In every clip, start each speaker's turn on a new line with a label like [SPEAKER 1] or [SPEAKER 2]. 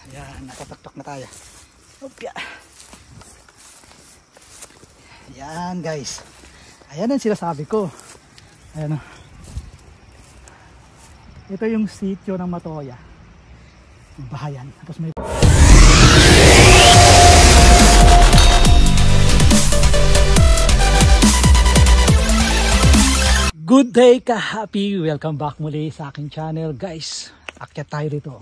[SPEAKER 1] Ayan, natataktok na tayo. Opya. Ayan guys. Ayan ang sinasabi ko. Ayan o. Ito yung sitio ng Matoya. Bahayan. Tapos may... Good day ka-happy! Welcome back muli sa aking channel. Guys, akyat tayo dito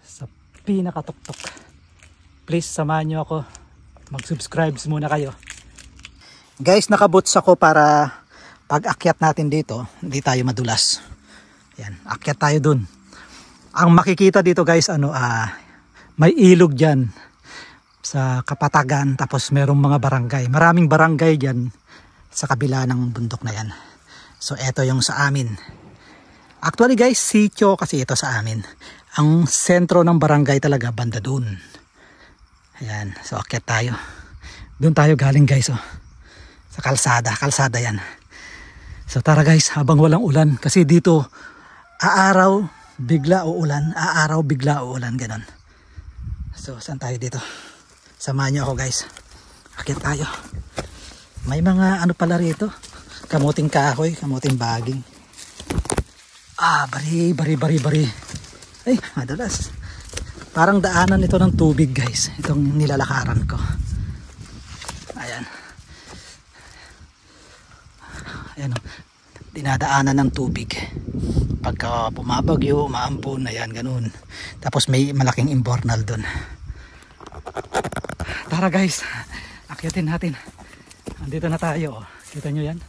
[SPEAKER 1] sa pinakatuktok. Please samahan nyo ako. Mag-subscribe muna kayo. Guys, nakaboots ako para pag akyat natin dito, hindi tayo madulas. Yan, akyat tayo dun. Ang makikita dito guys, may ilog dyan sa Kapatagan. Tapos merong mga barangay. Maraming barangay dyan sa kabila ng bundok na yan. So eto yung sa amin. Actually guys, sitio kasi ito sa amin. Ang sentro ng barangay talaga banda dun. Ayan, so akyat tayo. Doon tayo galing guys oh. Sa kalsada yan. So tara guys, habang walang ulan. Kasi dito, aaraw, bigla uulan. Aaraw, bigla uulan, ganon. So saan tayo dito? Samahan nyo ako guys. Akyat tayo. May mga ano pala rito. Kamuting kahoy, kamuting baging. Bari. Ay, madalas. Parang daanan ito ng tubig guys. Itong nilalakaran ko. Ayan. Ayan o. Dinadaanan ng tubig. Pagka bumabagyo, maampon, ayan, ganun. Tapos may malaking imbornal dun. Tara guys, akyatin natin. Andito na tayo. Kita nyo yan?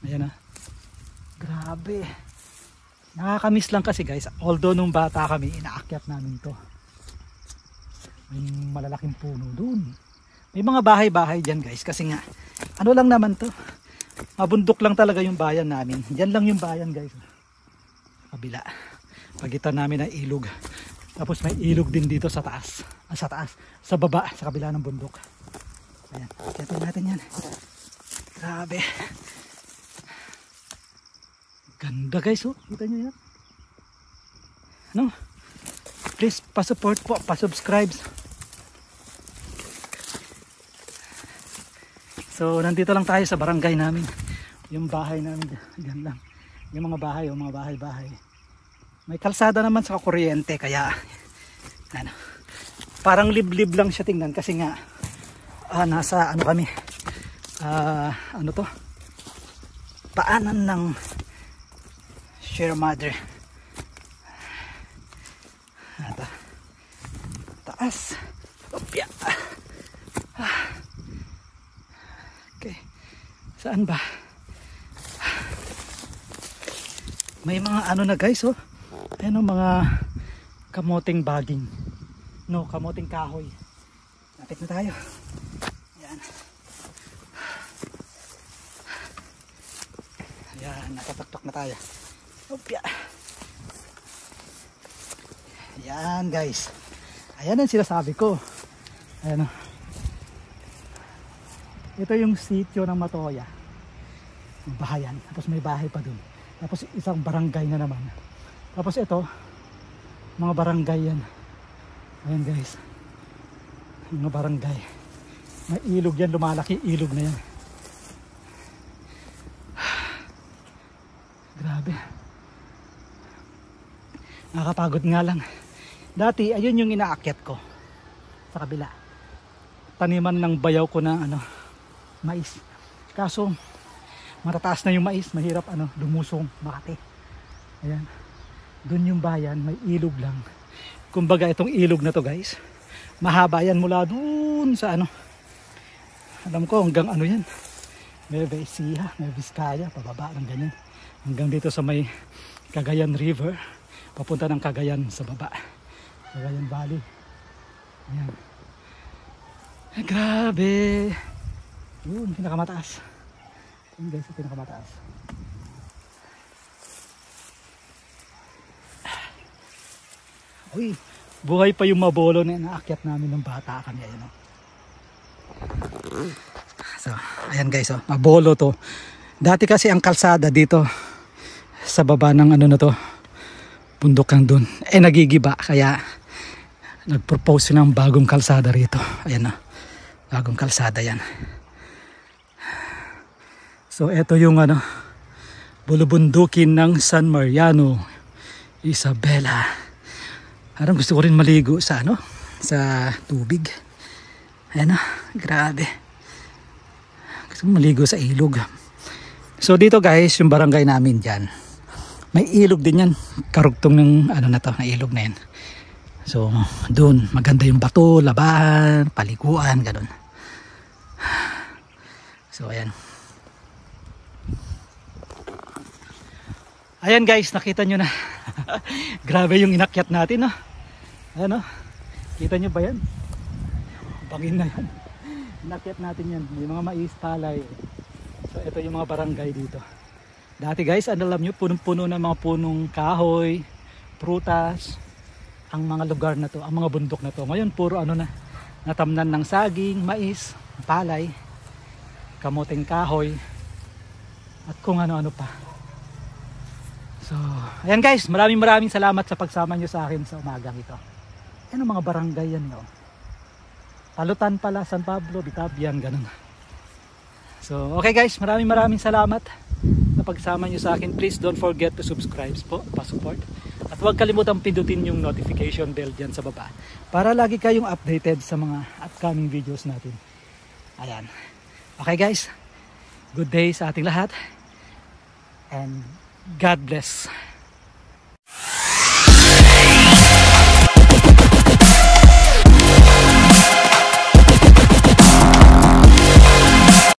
[SPEAKER 1] Ayan na. Grabe. Nakakamiss lang kasi guys. Although nung bata kami, inaakyat namin to. May malalaking puno dun. May mga bahay-bahay dyan guys. Kasi nga, ano lang naman to. Mabundok lang talaga yung bayan namin. Dyan lang yung bayan guys. Kabila. Pagitan namin ng ilog. Tapos may ilog din dito sa taas. Sa baba, sa kabila ng bundok. Ayan, akyatin natin yan. Grabe. Ganda guys oh. Kita nyo yan? Ano? Please, pa-support po, pa-subscribe. So, nandito lang tayo sa barangay namin. Yung bahay namin, dyan lang. Yung mga bahay, mga bahay-bahay. May kalsada naman sa kuryente, kaya ano, parang liblib lang siya tingnan kasi nga nasa ano kami ano to, paanan ng Sierra Madre. Taas. Opya. Okay, saan ba? May mga ano na guys oh. Ayan o, mga kamoting baging. No, kamoting kahoy. Lapit na tayo. Ayan. Ayan, natataktok na tayo. Opya. Ayan guys. Ayan ang sinasabi ko. Ayan o. Ito yung sitio ng Matoya. Bahayan. Tapos may bahay pa dun. Tapos isang barangay na naman. Tapos ito, mga barangay yan. Ayan guys. Mga barangay. May ilog yan, lumalaki ilog na yan. Grabe. Nakakapagod nga lang. Dati, ayun yung inaakyat ko. Sa kabila. Taniman ng bayaw ko na mais. Kaso, matataas na yung mais. Mahirap lumusong, Makati. Ayan. Doon yung bayan, may ilog lang. Kumbaga itong ilog na to guys, mahaba yan mula doon sa alam ko hanggang yan, Nueva Ecija, Nueva Vizcaya, pababa ng ganyan. Hanggang dito sa may Cagayan River, papunta ng Cagayan sa baba. Cagayan Valley. Ayan. Grabe. Yun, pinakamataas. Yun guys, pinakamataas. Uy, buhay pa yung mabolo na inaakyat namin ng bata kami. Ayan, oh. So, ayan guys, oh, mabolo to. Dati kasi ang kalsada dito sa baba ng na to, bundok lang dun. Eh nagigiba kaya nagpropose ng bagong kalsada rito. Ayan na. Bagong kalsada yan. So ito yung bulubundukin ng San Mariano, Isabela. Parang gusto ko rin maligo sa sa tubig. Ayan na, grabe. Gusto ko maligo sa ilog. So dito guys, yung barangay namin dyan. May ilog din yan. Karugtong ng na ilog na yan. So doon, maganda yung bato, labahan, paliguan, ganun. So ayan. Ayan guys, nakita nyo na. Grabe yung inakyat natin, no? Ayan, no? Kita nyo ba yan? Bangin na yan. Inakyat natin yan. May mga mais, palay. So ito yung mga barangay dito. Dati guys, alam nyo, punong-puno ng mga punong kahoy, prutas, ang mga lugar na to, ang mga bundok na to. Ngayon puro natamnan ng saging, mais, palay, kamuting kahoy, at kung ano-ano pa. So, ayan guys, maraming salamat sa pagsama nyo sa akin sa umagang ito. Yan ang mga barangay yan, no? Talutan pala, San Pablo, Bitabian, ganun. So, okay guys, maraming salamat sa pagsama nyo sa akin. Please don't forget to subscribe po, pa-support. At huwag kalimutang pindutin yung notification bell dyan sa baba para lagi kayong updated sa mga upcoming videos natin. Ayan. Okay guys, good day sa ating lahat. And God bless.